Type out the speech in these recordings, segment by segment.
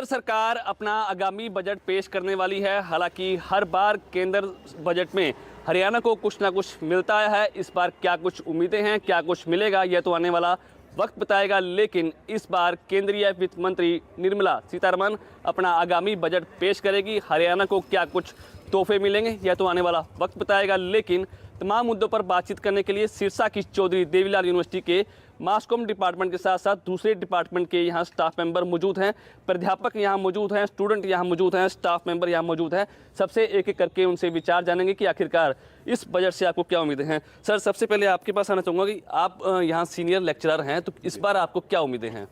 केंद्र सरकार अपना आगामी बजट पेश करने वाली है। हालांकि हर बार केंद्र बजट में हरियाणा को कुछ ना कुछ मिलता है। इस बार क्या कुछ उम्मीदें हैं, क्या कुछ मिलेगा, यह तो आने वाला वक्त बताएगा। लेकिन इस बार केंद्रीय वित्त मंत्री निर्मला सीतारमण अपना आगामी बजट पेश करेगी। हरियाणा को क्या कुछ तोहफे मिलेंगे, यह तो आने वाला वक्त बताएगा। लेकिन तमाम मुद्दों पर बातचीत करने के लिए सिरसा की चौधरी देवीलाल यूनिवर्सिटी के मास कॉम डिपार्टमेंट के साथ साथ दूसरे डिपार्टमेंट के यहाँ स्टाफ मेंबर मौजूद हैं। प्राध्यापक यहाँ मौजूद हैं, स्टूडेंट यहाँ मौजूद हैं, स्टाफ मेंबर यहाँ मौजूद हैं। सबसे एक एक करके उनसे विचार जानेंगे कि आखिरकार इस बजट से आपको क्या उम्मीदें हैं। सर, सबसे पहले आपके पास आना चाहूँगा कि आप यहाँ सीनियर लेक्चरर हैं, तो इस बार आपको क्या उम्मीदें हैं?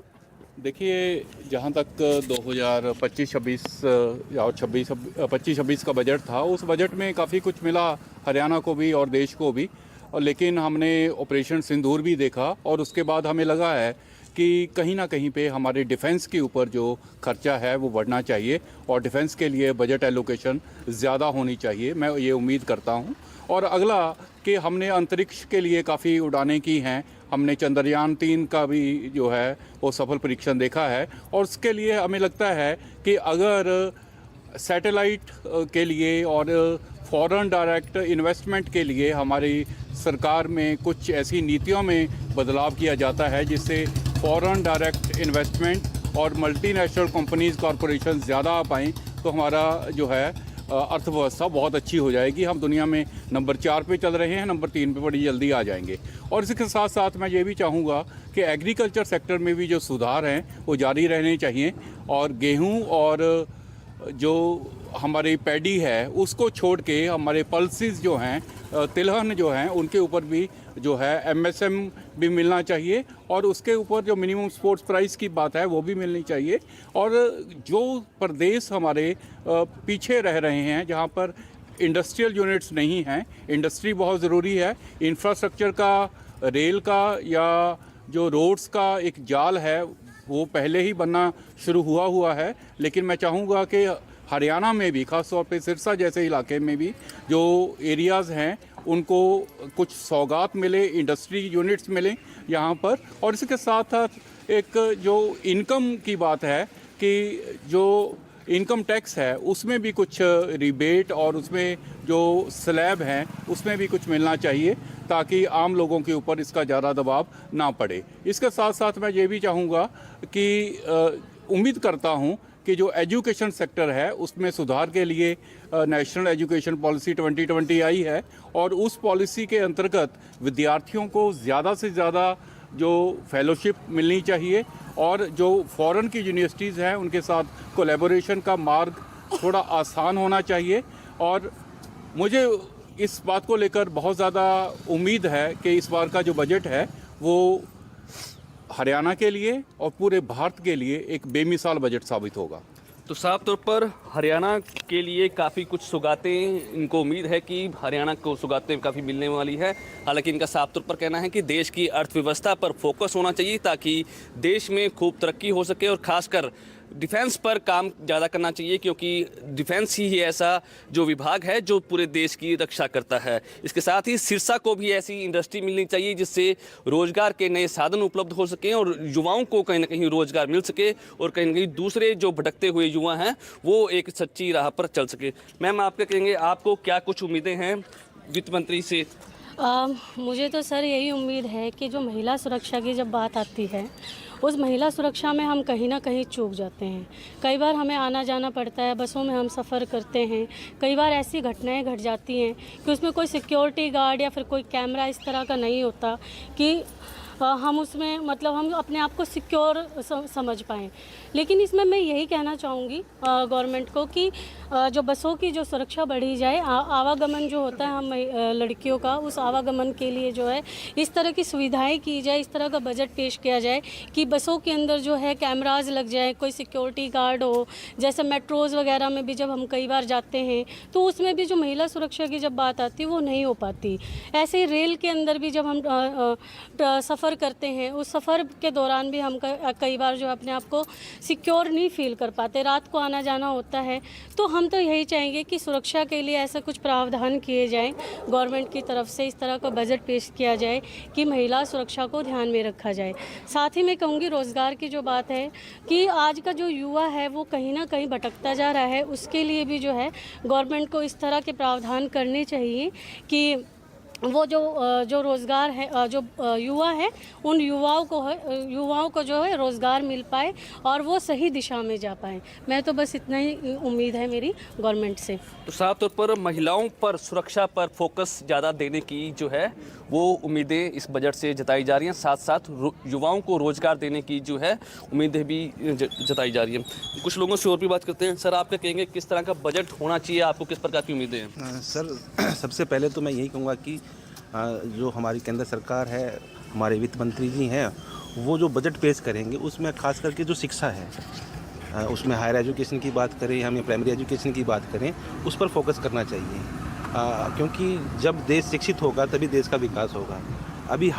देखिए, जहाँ तक 2025-26 या 25-26 का बजट था, उस बजट में काफ़ी कुछ मिला हरियाणा को भी और देश को भी। और लेकिन हमने ऑपरेशन सिंदूर भी देखा और उसके बाद हमें लगा है कि कहीं ना कहीं पे हमारे डिफेंस के ऊपर जो खर्चा है वो बढ़ना चाहिए और डिफेंस के लिए बजट एलोकेशन ज़्यादा होनी चाहिए। मैं ये उम्मीद करता हूँ। और अगला कि हमने अंतरिक्ष के लिए काफ़ी उड़ानें की हैं। हमने चंद्रयान 3 का भी जो है वो सफल परीक्षण देखा है और उसके लिए हमें लगता है कि अगर सैटेलाइट के लिए और फॉरेन डायरेक्ट इन्वेस्टमेंट के लिए हमारी सरकार में कुछ ऐसी नीतियों में बदलाव किया जाता है जिससे फॉरेन डायरेक्ट इन्वेस्टमेंट और मल्टीनेशनल कंपनीज कॉरपोरेशन ज़्यादा आ पाएँ, तो हमारा जो है अर्थव्यवस्था बहुत अच्छी हो जाएगी। हम दुनिया में नंबर 4 पे चल रहे हैं, नंबर 3 पे बड़ी जल्दी आ जाएंगे। और इसके साथ साथ मैं ये भी चाहूँगा कि एग्रीकल्चर सेक्टर में भी जो सुधार हैं वो जारी रहने चाहिए और गेहूँ और जो हमारी पैडी है उसको छोड़ के हमारे पल्सेस जो हैं, तिलहन जो हैं, उनके ऊपर भी जो है एमएसएम भी मिलना चाहिए और उसके ऊपर जो मिनिमम सपोर्ट प्राइस की बात है वो भी मिलनी चाहिए। और जो प्रदेश हमारे पीछे रह रहे हैं, जहाँ पर इंडस्ट्रियल यूनिट्स नहीं हैं, इंडस्ट्री बहुत ज़रूरी है। इंफ्रास्ट्रक्चर का, रेल का या जो रोड्स का एक जाल है वो पहले ही बनना शुरू हुआ है। लेकिन मैं चाहूँगा कि हरियाणा में भी, ख़ास तौर पे सिरसा जैसे इलाके में भी जो एरियाज़ हैं उनको कुछ सौगात मिले, इंडस्ट्री यूनिट्स मिलें यहाँ पर। और इसके साथ साथ एक जो इनकम की बात है कि जो इनकम टैक्स है उसमें भी कुछ रिबेट और उसमें जो स्लैब हैं उसमें भी कुछ मिलना चाहिए ताकि आम लोगों के ऊपर इसका ज़्यादा दबाव ना पड़े। इसके साथ साथ मैं ये भी चाहूँगा कि उम्मीद करता हूँ कि जो एजुकेशन सेक्टर है उसमें सुधार के लिए नेशनल एजुकेशन पॉलिसी 2020 आई है और उस पॉलिसी के अंतर्गत विद्यार्थियों को ज़्यादा से ज़्यादा जो फेलोशिप मिलनी चाहिए और जो फॉरेन की यूनिवर्सिटीज़ हैं उनके साथ कोलैबोरेशन का मार्ग थोड़ा आसान होना चाहिए। और मुझे इस बात को लेकर बहुत ज़्यादा उम्मीद है कि इस बार का जो बजट है वो हरियाणा के लिए और पूरे भारत के लिए एक बेमिसाल बजट साबित होगा। तो साफ तौर पर हरियाणा के लिए काफ़ी कुछ सौगातें, इनको उम्मीद है कि हरियाणा को सौगातें काफ़ी मिलने वाली है। हालांकि इनका साफ तौर पर कहना है कि देश की अर्थव्यवस्था पर फोकस होना चाहिए ताकि देश में खूब तरक्की हो सके और ख़ासकर डिफेंस पर काम ज़्यादा करना चाहिए, क्योंकि डिफेंस ही ऐसा जो विभाग है जो पूरे देश की रक्षा करता है। इसके साथ ही सिरसा को भी ऐसी इंडस्ट्री मिलनी चाहिए जिससे रोज़गार के नए साधन उपलब्ध हो सकें और युवाओं को कहीं ना कहीं रोज़गार मिल सके और कहीं ना कहीं दूसरे जो भटकते हुए युवा हैं वो एक सच्ची राह पर चल सके। मैम, आप क्या कहेंगे, आपको क्या कुछ उम्मीदें हैं वित्त मंत्री से? मुझे तो सर यही उम्मीद है कि जो महिला सुरक्षा की जब बात आती है उस महिला सुरक्षा में हम कहीं ना कहीं चूक जाते हैं। कई बार हमें आना जाना पड़ता है, बसों में हम सफ़र करते हैं, कई बार ऐसी घटनाएं घट जाती हैं कि उसमें कोई सिक्योरिटी गार्ड या फिर कोई कैमरा इस तरह का नहीं होता कि हम उसमें मतलब हम अपने आप को सिक्योर समझ पाएँ। लेकिन इसमें मैं यही कहना चाहूँगी गवर्नमेंट को कि जो बसों की जो सुरक्षा बढ़ी जाए, आवागमन जो होता है हम लड़कियों का, उस आवागमन के लिए जो है इस तरह की सुविधाएं की जाए, इस तरह का बजट पेश किया जाए कि बसों के अंदर जो है कैमराज लग जाए, कोई सिक्योरिटी गार्ड हो। जैसे मेट्रोज़ वगैरह में भी जब हम कई बार जाते हैं तो उसमें भी जो महिला सुरक्षा की जब बात आती है वो नहीं हो पाती। ऐसे ही रेल के अंदर भी जब हम सफ़र सफ़र करते हैं, उस सफ़र के दौरान भी हम कई बार जो अपने आप को सिक्योर नहीं फील कर पाते, रात को आना जाना होता है। तो हम तो यही चाहेंगे कि सुरक्षा के लिए ऐसा कुछ प्रावधान किए जाएं, गवर्नमेंट की तरफ से इस तरह का बजट पेश किया जाए कि महिला सुरक्षा को ध्यान में रखा जाए। साथ ही मैं कहूँगी रोज़गार की जो बात है कि आज का जो युवा है वो कहीं ना कहीं भटकता जा रहा है, उसके लिए भी जो है गवर्नमेंट को इस तरह के प्रावधान करने चाहिए कि वो जो रोज़गार है, जो युवा है, उन युवाओं को जो है रोज़गार मिल पाए और वो सही दिशा में जा पाए। मैं तो बस इतना ही उम्मीद है मेरी गवर्नमेंट से। तो साफ तौर पर महिलाओं पर सुरक्षा पर फोकस ज़्यादा देने की जो है वो उम्मीदें इस बजट से जताई जा रही हैं, साथ साथ युवाओं को रोज़गार देने की जो है उम्मीदें भी जताई जा रही हैं। कुछ लोगों से और भी बात करते हैं। सर, आप क्या कहेंगे, किस तरह का बजट होना चाहिए, आपको किस प्रकार की उम्मीदें हैं? सर, सबसे पहले तो मैं यही कहूँगा कि जो हमारी केंद्र सरकार है, हमारे वित्त मंत्री जी हैं, वो जो बजट पेश करेंगे उसमें खास करके जो शिक्षा है, उसमें हायर एजुकेशन की बात करें या हमें प्राइमरी एजुकेशन की बात करें, उस पर फोकस करना चाहिए। क्योंकि जब देश शिक्षित होगा तभी देश का विकास होगा। अभी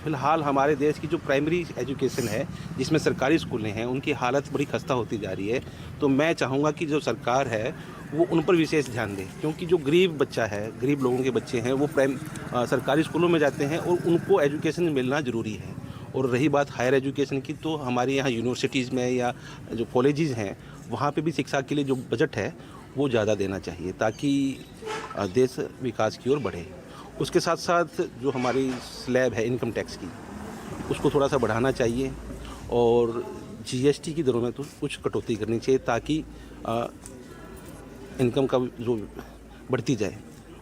फ़िलहाल हमारे देश की जो प्राइमरी एजुकेशन है, जिसमें सरकारी स्कूलें हैं, उनकी हालत बड़ी खस्ता होती जा रही है। तो मैं चाहूँगा कि जो सरकार है वो उन पर विशेष ध्यान दे, क्योंकि जो गरीब बच्चा है, गरीब लोगों के बच्चे हैं, वो सरकारी स्कूलों में जाते हैं और उनको एजुकेशन मिलना ज़रूरी है। और रही बात हायर एजुकेशन की, तो हमारे यहाँ यूनिवर्सिटीज़ में या जो कॉलेजेस हैं, वहाँ पे भी शिक्षा के लिए जो बजट है वो ज़्यादा देना चाहिए, ताकि देश विकास की ओर बढ़े। उसके साथ साथ जो हमारी स्लैब है इनकम टैक्स की, उसको थोड़ा सा बढ़ाना चाहिए और जीएसटी की दरों में तो कुछ कटौती करनी चाहिए, ताकि इनकम का जो बढ़ती जाए।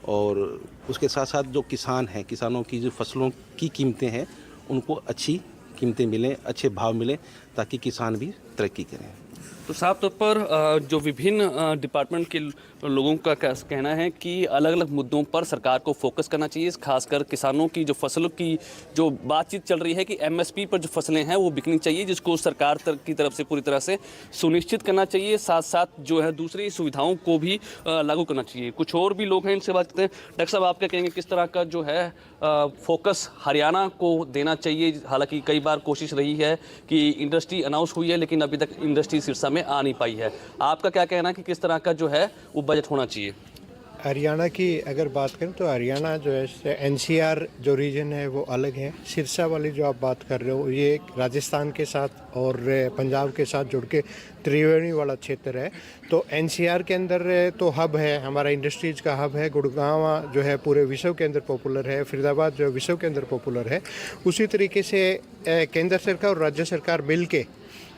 और उसके साथ साथ जो किसान हैं, किसानों की जो फसलों की कीमतें हैं, उनको अच्छी कीमतें मिलें, अच्छे भाव मिलें, ताकि किसान भी तरक्की करें। तो साफ तौर पर जो विभिन्न डिपार्टमेंट के लोगों का कहना है कि अलग अलग मुद्दों पर सरकार को फोकस करना चाहिए, खासकर किसानों की जो फसलों की जो बातचीत चल रही है कि एमएसपी पर जो फसलें हैं वो बिकनी चाहिए, जिसको सरकार की तरफ से पूरी तरह से सुनिश्चित करना चाहिए। साथ साथ जो है दूसरी सुविधाओं को भी लागू करना चाहिए। कुछ और भी लोग हैं, इनसे बात करते हैं। डॉक्टर साहब, आप क्या कहेंगे, किस तरह का जो है फोकस हरियाणा को देना चाहिए? हालांकि कई बार कोशिश रही है कि इंडस्ट्री अनाउंस हुई है, लेकिन अभी तक इंडस्ट्री सिरसा में आ नहीं पाई है। आपका क्या कहना है कि किस तरह का जो है वो बजट होना चाहिए? हरियाणा की अगर बात करें तो हरियाणा जो है एनसीआर जो रीजन है वो अलग है। सिरसा वाली जो आप बात कर रहे हो, ये राजस्थान के साथ और पंजाब के साथ जुड़ के त्रिवेणी वाला क्षेत्र है। तो एनसीआर के अंदर तो हब है, हमारा इंडस्ट्रीज़ का हब है। गुड़गांव जो है पूरे विश्व के अंदर पॉपुलर है, फरीदाबाद जो है विश्व के अंदर पॉपुलर है। उसी तरीके से केंद्र सरकार और राज्य सरकार मिल के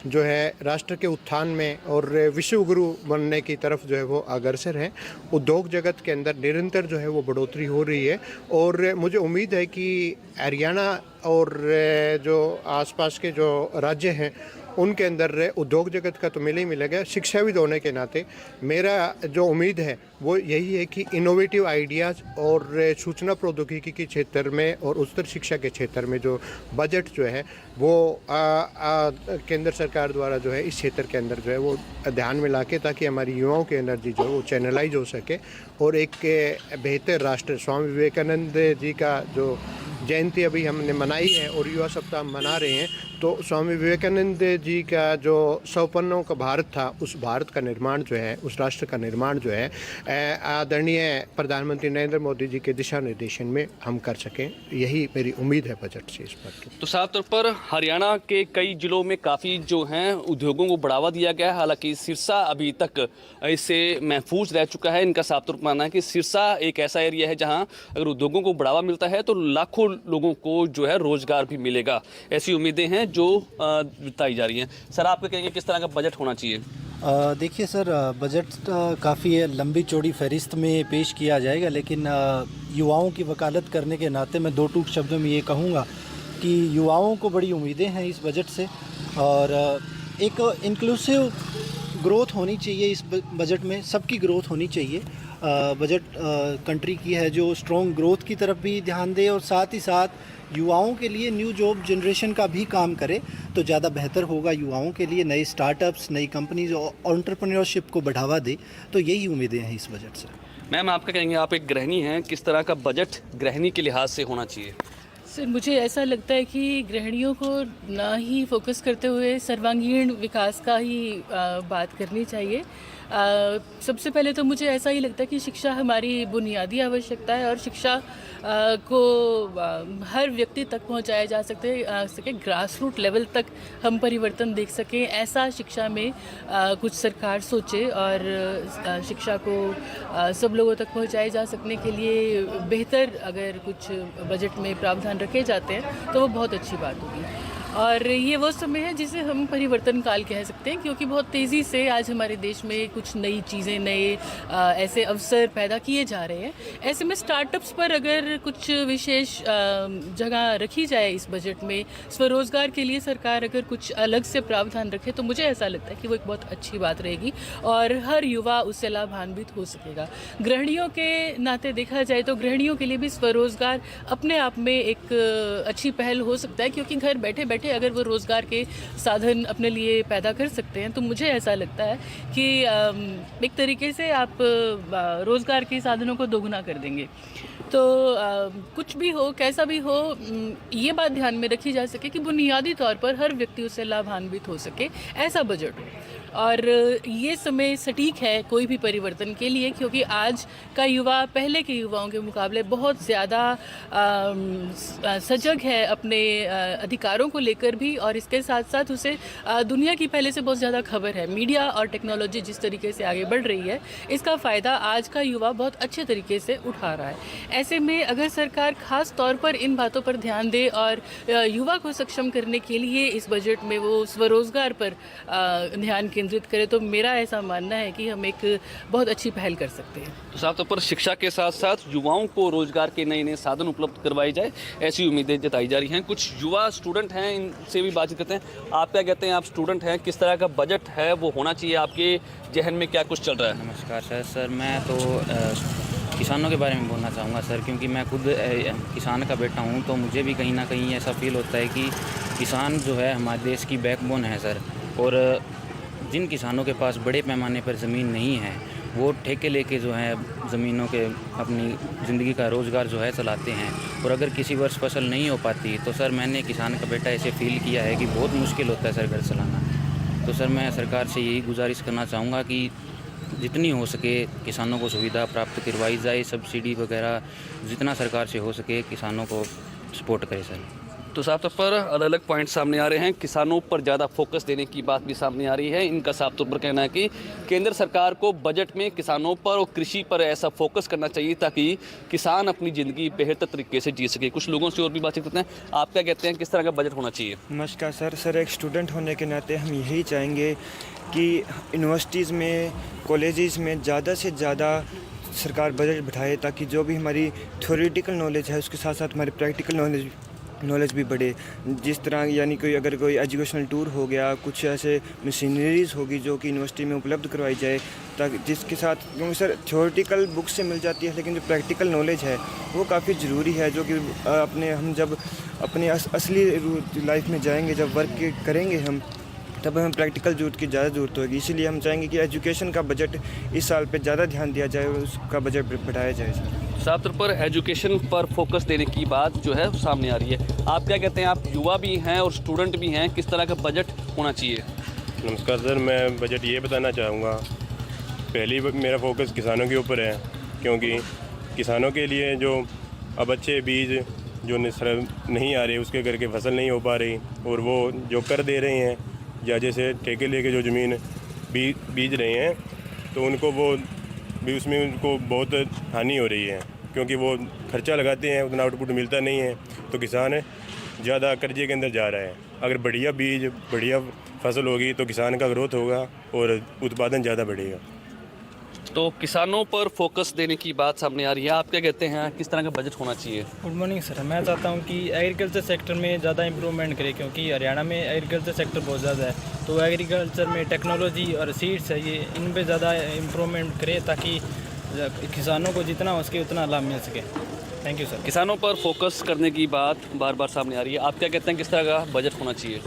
जो है राष्ट्र के उत्थान में और विश्व गुरु बनने की तरफ जो है वो अग्रसर है। उद्योग जगत के अंदर निरंतर जो है वो बढ़ोतरी हो रही है और मुझे उम्मीद है कि हरियाणा और जो आसपास के जो राज्य हैं उनके अंदर उद्योग जगत का तो मिल ही मिलेगा। शिक्षाविद होने के नाते मेरा जो उम्मीद है वो यही है कि इनोवेटिव आइडियाज़ और सूचना प्रौद्योगिकी के क्षेत्र में और उच्चतर शिक्षा के क्षेत्र में जो बजट जो है वो केंद्र सरकार द्वारा जो है इस क्षेत्र के अंदर जो है वो ध्यान में लाके, ताकि हमारी युवाओं की एनर्जी जो है वो चैनलाइज हो सके और एक बेहतर राष्ट्र। स्वामी विवेकानंद जी का जो जयंती अभी हमने मनाई है और युवा सप्ताह मना रहे हैं, तो स्वामी विवेकानंद जी का जो 100 पन्नों का भारत था, उस भारत का निर्माण जो है, उस राष्ट्र का निर्माण जो है आदरणीय प्रधानमंत्री नरेंद्र मोदी जी के दिशा निर्देशन में हम कर सकें। यही मेरी उम्मीद है बजट से इस पर। तो साफ तौर पर हरियाणा के कई जिलों में काफ़ी जो हैं उद्योगों को बढ़ावा दिया गया है। हालांकि सिरसा अभी तक इससे महफूज रह चुका है। इनका साफ तौर पर मानना है कि सिरसा एक ऐसा एरिया है जहां अगर उद्योगों को बढ़ावा मिलता है तो लाखों लोगों को जो है रोजगार भी मिलेगा। ऐसी उम्मीदें हैं जो बताई जा रही हैं। सर, आप क्या कहेंगे, किस तरह का बजट होना चाहिए? देखिए सर, बजट काफ़ी लंबी चौड़ी फहरिस्त में पेश किया जाएगा, लेकिन युवाओं की वकालत करने के नाते मैं दो टूक शब्दों में ये कहूँगा कि युवाओं को बड़ी उम्मीदें हैं इस बजट से और एक इंक्लूसिव ग्रोथ होनी चाहिए इस बजट में, सबकी ग्रोथ होनी चाहिए। बजट कंट्री की है जो स्ट्रॉन्ग ग्रोथ की तरफ भी ध्यान दे और साथ ही साथ युवाओं के लिए न्यू जॉब जनरेशन का भी काम करे तो ज़्यादा बेहतर होगा। युवाओं के लिए नए स्टार्टअप्स, नई कंपनीज और एंटरप्रेन्योरशिप को बढ़ावा दे, तो यही उम्मीदें हैं इस बजट से। मैम, आपका कहेंगे, आप एक गृहिणी हैं, किस तरह का बजट गृहिणी के लिहाज से होना चाहिए? सर मुझे ऐसा लगता है कि गृहिणियों को ना ही फोकस करते हुए सर्वांगीण विकास का ही बात करनी चाहिए। सबसे पहले तो मुझे ऐसा ही लगता है कि शिक्षा हमारी बुनियादी आवश्यकता है और शिक्षा को हर व्यक्ति तक पहुंचाया जा सके ग्रास रूट लेवल तक हम परिवर्तन देख सकें, ऐसा शिक्षा में कुछ सरकार सोचे और शिक्षा को सब लोगों तक पहुंचाए जा सकने के लिए बेहतर अगर कुछ बजट में प्रावधान रखे जाते हैं तो वो बहुत अच्छी बात होगी। और ये वो समय है जिसे हम परिवर्तन काल कह सकते हैं, क्योंकि बहुत तेज़ी से आज हमारे देश में कुछ नई चीज़ें, नए ऐसे अवसर पैदा किए जा रहे हैं। ऐसे में स्टार्टअप्स पर अगर कुछ विशेष जगह रखी जाए इस बजट में, स्वरोज़गार के लिए सरकार अगर कुछ अलग से प्रावधान रखे तो मुझे ऐसा लगता है कि वो एक बहुत अच्छी बात रहेगी और हर युवा उससे लाभान्वित हो सकेगा। गृहिणियों के नाते देखा जाए तो गृहिणियों के लिए भी स्वरोज़गार अपने आप में एक अच्छी पहल हो सकता है, क्योंकि घर बैठे बैठे अगर वो रोज़गार के साधन अपने लिए पैदा कर सकते हैं तो मुझे ऐसा लगता है कि एक तरीके से आप रोज़गार के साधनों को दोगुना कर देंगे। तो कुछ भी हो, कैसा भी हो, ये बात ध्यान में रखी जा सके कि बुनियादी तौर पर हर व्यक्ति उससे लाभान्वित हो सके, ऐसा बजट हो। और ये समय सटीक है कोई भी परिवर्तन के लिए, क्योंकि आज का युवा पहले के युवाओं के मुकाबले बहुत ज़्यादा सजग है अपने अधिकारों को लेकर भी, और इसके साथ साथ उसे दुनिया की पहले से बहुत ज़्यादा खबर है। मीडिया और टेक्नोलॉजी जिस तरीके से आगे बढ़ रही है, इसका फ़ायदा आज का युवा बहुत अच्छे तरीके से उठा रहा है। ऐसे में अगर सरकार ख़ास तौर पर इन बातों पर ध्यान दे और युवा को सक्षम करने के लिए इस बजट में वो स्वरोज़गार पर ध्यान केंद्रित करे तो मेरा ऐसा मानना है कि हम एक बहुत अच्छी पहल कर सकते हैं। तो साफ तौर पर शिक्षा के साथ साथ युवाओं को रोजगार के नए नए साधन उपलब्ध करवाए जाए, ऐसी उम्मीदें जताई जा रही हैं। कुछ युवा स्टूडेंट हैं, इनसे भी बातचीत करते हैं। आप क्या कहते हैं, आप स्टूडेंट हैं, किस तरह का बजट है वो होना चाहिए, आपके जहन में क्या कुछ चल रहा है? नमस्कार सर मैं तो किसानों के बारे में बोलना चाहूँगा सर, क्योंकि मैं खुद किसान का बेटा हूँ, तो मुझे भी कहीं ना कहीं ऐसा फील होता है कि किसान जो है हमारे देश की बैकबोन है सर। और जिन किसानों के पास बड़े पैमाने पर ज़मीन नहीं है वो ठेके लेके जो है ज़मीनों के अपनी ज़िंदगी का रोज़गार जो है चलाते हैं, और अगर किसी वर्ष फसल नहीं हो पाती तो सर मैंने किसान का बेटा ऐसे फील किया है कि बहुत मुश्किल होता है सर घर चलाना। तो सर मैं सरकार से यही गुजारिश करना चाहूँगा कि जितनी हो सके किसानों को सुविधा प्राप्त करवाई जाए, सब्सिडी वगैरह जितना सरकार से हो सके किसानों को सपोर्ट करे सर। तो साफ तौर पर अलग अलग पॉइंट सामने आ रहे हैं। किसानों पर ज़्यादा फोकस देने की बात भी सामने आ रही है। इनका साफ तौर पर कहना है कि केंद्र सरकार को बजट में किसानों पर और कृषि पर ऐसा फोकस करना चाहिए ताकि किसान अपनी ज़िंदगी बेहतर तरीके से जी सके। कुछ लोगों से और भी बातचीत करते हैं। आप क्या कहते हैं, किस तरह का बजट होना चाहिए? नमस्कार सर एक स्टूडेंट होने के नाते हम यही चाहेंगे कि यूनिवर्सिटीज़ में, कॉलेजेस में ज़्यादा से ज़्यादा सरकार बजट बढ़ाए, ताकि जो भी हमारी थ्योरेटिकल नॉलेज है उसके साथ साथ हमारी प्रैक्टिकल नॉलेज भी बढ़े। जिस तरह यानी कोई अगर कोई एजुकेशनल टूर हो गया, कुछ ऐसे मशीनरीज होगी जो कि यूनिवर्सिटी में उपलब्ध करवाई जाए, ताकि जिसके साथ, क्योंकि सर थ्योरेटिकल बुक से मिल जाती है लेकिन जो प्रैक्टिकल नॉलेज है वो काफ़ी ज़रूरी है, जो कि हम जब अपने असली लाइफ में जाएंगे, जब वर्क करेंगे हम, तब हमें प्रैक्टिकल जरूरत की ज़्यादा ज़रूरत होगी। इसीलिए हम चाहेंगे कि एजुकेशन का बजट इस साल पे ज़्यादा ध्यान दिया जाए और उसका बजट बढ़ाया जाए सर। साफ तौर पर एजुकेशन पर फोकस देने की बात जो है सामने आ रही है। आप क्या कहते हैं, आप युवा भी हैं और स्टूडेंट भी हैं, किस तरह का बजट होना चाहिए? नमस्कार सर, मैं बजट ये बताना चाहूँगा, पहली मेरा फोकस किसानों के ऊपर है, क्योंकि किसानों के लिए जो अब अच्छे बीज जो नहीं आ रहे उसके करके फसल नहीं हो पा रही, और वो जो कर दे रहे हैं या जैसे ठेके लेके जो ज़मीन बीज रहे हैं तो उनको वो भी उसमें उनको बहुत हानि हो रही है, क्योंकि वो खर्चा लगाते हैं उतना आउटपुट मिलता नहीं है, तो किसान ज़्यादा कर्जे के अंदर जा रहा है। अगर बढ़िया बीज, बढ़िया फसल होगी तो किसान का ग्रोथ होगा और उत्पादन ज़्यादा बढ़ेगा। तो किसानों पर फोकस देने की बात सामने आ रही है। आप क्या कहते हैं, किस तरह का बजट होना चाहिए? गुड मॉर्निंग सर, मैं चाहता हूं कि एग्रीकल्चर सेक्टर में ज़्यादा इम्प्रूवमेंट करे, क्योंकि हरियाणा में एग्रीकल्चर सेक्टर बहुत ज़्यादा है, तो एग्रीकल्चर में टेक्नोलॉजी और सीड्स है, ये इन पे ज़्यादा इम्प्रूवमेंट करे ताकि किसानों को जितना हो सके उतना लाभ मिल सके। Thank you sir. किसानों पर फोकस करने की बात बार बार सामने आ रही है। आप क्या कहते हैं, किस तरह का बजट होना चाहिए?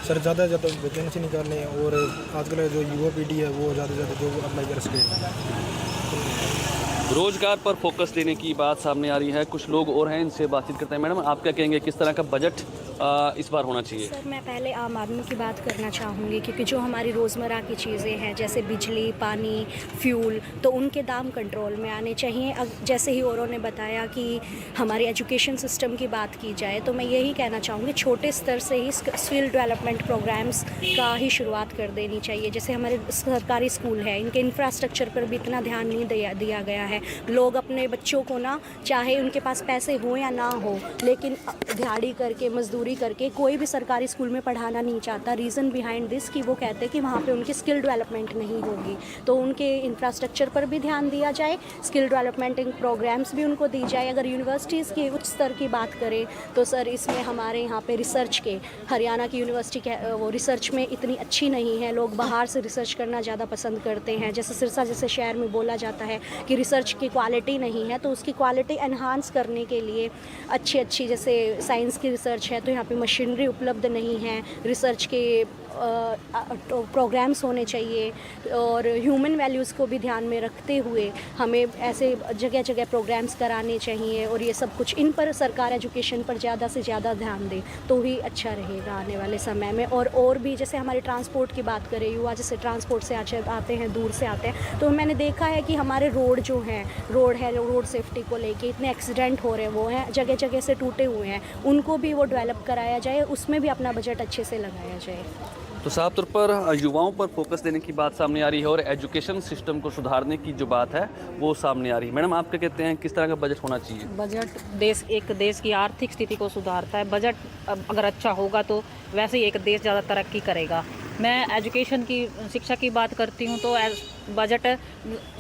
सर ज़्यादा से ज़्यादा वैकेंसी निकालने और आजकल जो युवा पीढ़ी है वो ज़्यादा से ज़्यादा जॉब अप्लाई कर सके। रोजगार पर फोकस देने की बात सामने आ रही है। कुछ लोग और हैं, इनसे बातचीत करते हैं। मैडम, आप क्या कहेंगे, किस तरह का बजट इस बार होना चाहिए? सर, मैं पहले आम आदमी की बात करना चाहूँगी, क्योंकि जो हमारी रोज़मर्रा की चीज़ें हैं जैसे बिजली, पानी, फ्यूल, तो उनके दाम कंट्रोल में आने चाहिए। जैसे ही औरों ने बताया कि हमारे एजुकेशन सिस्टम की बात की जाए, तो मैं यही कहना चाहूँगी छोटे स्तर से ही स्किल डेवलपमेंट प्रोग्राम्स का ही शुरुआत कर देनी चाहिए। जैसे हमारे सरकारी स्कूल है, इनके इंफ्रास्ट्रक्चर पर भी इतना ध्यान नहीं दिया गया है। लोग अपने बच्चों को ना, चाहे उनके पास पैसे हो या ना हो, लेकिन दिहाड़ी करके, मजदूरी करके कोई भी सरकारी स्कूल में पढ़ाना नहीं चाहता। रीज़न बिहाइंड दिस कि वो कहते हैं कि वहाँ पे उनकी स्किल डेवलपमेंट नहीं होगी। तो उनके इंफ्रास्ट्रक्चर पर भी ध्यान दिया जाए, स्किल डेवलपमेंट प्रोग्राम्स भी उनको दी जाए। अगर यूनिवर्सिटीज़ की उच्च स्तर की बात करें तो सर, इसमें हमारे यहाँ पे रिसर्च के, हरियाणा की यूनिवर्सिटी के वो रिसर्च में इतनी अच्छी नहीं है। लोग बाहर से रिसर्च करना ज़्यादा पसंद करते हैं। जैसे सिरसा जैसे शहर में बोला जाता है कि रिसर्च की क्वालिटी नहीं है, तो उसकी क्वालिटी एनहांस करने के लिए अच्छी जैसे साइंस की रिसर्च है तो यहाँ पे मशीनरी उपलब्ध नहीं है। रिसर्च के प्रोग्राम्स होने चाहिए और ह्यूमन वैल्यूज़ को भी ध्यान में रखते हुए हमें ऐसे जगह जगह प्रोग्राम्स कराने चाहिए। और ये सब कुछ, इन पर सरकार एजुकेशन पर ज़्यादा से ज़्यादा ध्यान दे तो ही अच्छा रहेगा आने वाले समय में। और भी जैसे हमारे ट्रांसपोर्ट की बात करें, युवा जैसे ट्रांसपोर्ट से आते हैं, दूर से आते हैं, तो मैंने देखा है कि हमारे रोड जो हैं, रोड सेफ्टी को लेके इतने एक्सीडेंट हो रहे हैं, वो हैं जगह जगह से टूटे हुए हैं, उनको भी वो डेवलप कराया जाए, उसमें भी अपना बजट अच्छे से लगाया जाए। तो साफ तौर पर युवाओं पर फोकस देने की बात सामने आ रही है और एजुकेशन सिस्टम को सुधारने की जो बात है वो सामने आ रही है। मैडम, आप क्या कहते हैं, किस तरह का बजट होना चाहिए? बजट एक देश की आर्थिक स्थिति को सुधारता है। बजट अगर अच्छा होगा तो वैसे ही एक देश ज़्यादा तरक्की करेगा। मैं एजुकेशन की, शिक्षा की बात करती हूँ तो बजट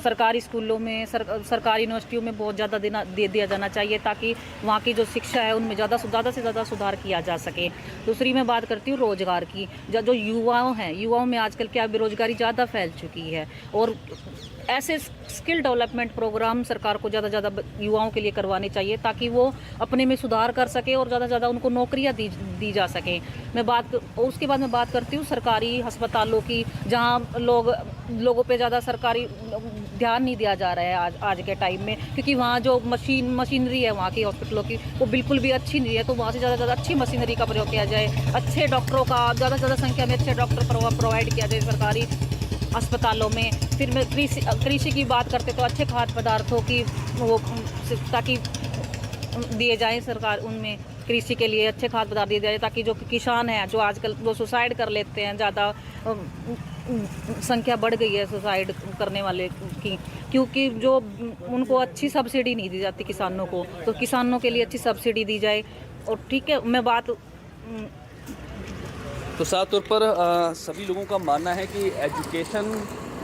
सरकारी स्कूलों में, सरकारी यूनिवर्सिटियों में बहुत ज़्यादा दिया जाना चाहिए, ताकि वहाँ की जो शिक्षा है उनमें ज़्यादा से ज़्यादा सुधार किया जा सके। दूसरी मैं बात करती हूँ रोज़गार की। जो युवाओं में आजकल क्या बेरोज़गारी ज़्यादा फैल चुकी है, और ऐसे स्किल डेवलपमेंट प्रोग्राम सरकार को ज़्यादा युवाओं के लिए करवाने चाहिए, ताकि वो अपने में सुधार कर सके और ज़्यादा से ज़्यादा उनको नौकरियां दी जा सके। उसके बाद मैं बात करती हूँ सरकारी अस्पतालों की, जहाँ लोगों पे ज़्यादा सरकारी ध्यान नहीं दिया जा रहा है आज के टाइम में, क्योंकि वहाँ जो मशीनरी है वहाँ की हॉस्पिटलों की, वो बिल्कुल भी अच्छी नहीं है। तो वहाँ से ज़्यादा अच्छी मशीनरी का प्रयोग किया जाए, अच्छे डॉक्टरों का ज़्यादा से ज़्यादा संख्या में अच्छे डॉक्टर प्रोवाइड किया जाए सरकारी अस्पतालों में। फिर मैं कृषि की बात करते तो अच्छे खाद्य पदार्थों की वो ताकि दिए जाएं, सरकार उनमें कृषि के लिए अच्छे खाद्य पदार्थ दिए जाए, ताकि जो किसान हैं, जो आजकल वो सुसाइड कर लेते हैं, ज़्यादा संख्या बढ़ गई है सुसाइड करने वाले की, क्योंकि जो उनको अच्छी सब्सिडी नहीं दी जाती किसानों को। तो किसानों के लिए अच्छी सब्सिडी दी जाए। और ठीक है, मैं बात तो साफ तौर पर सभी लोगों का मानना है कि एजुकेशन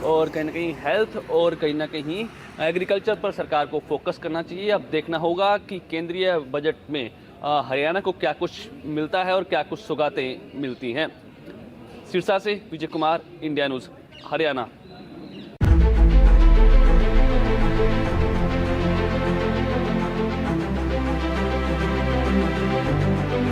और कहीं ना कहीं हेल्थ और कहीं ना कहीं एग्रीकल्चर पर सरकार को फोकस करना चाहिए। अब देखना होगा कि केंद्रीय बजट में हरियाणा को क्या कुछ मिलता है और क्या कुछ सौगातें मिलती हैं। सिरसा से विजय कुमार, इंडिया न्यूज़, हरियाणा।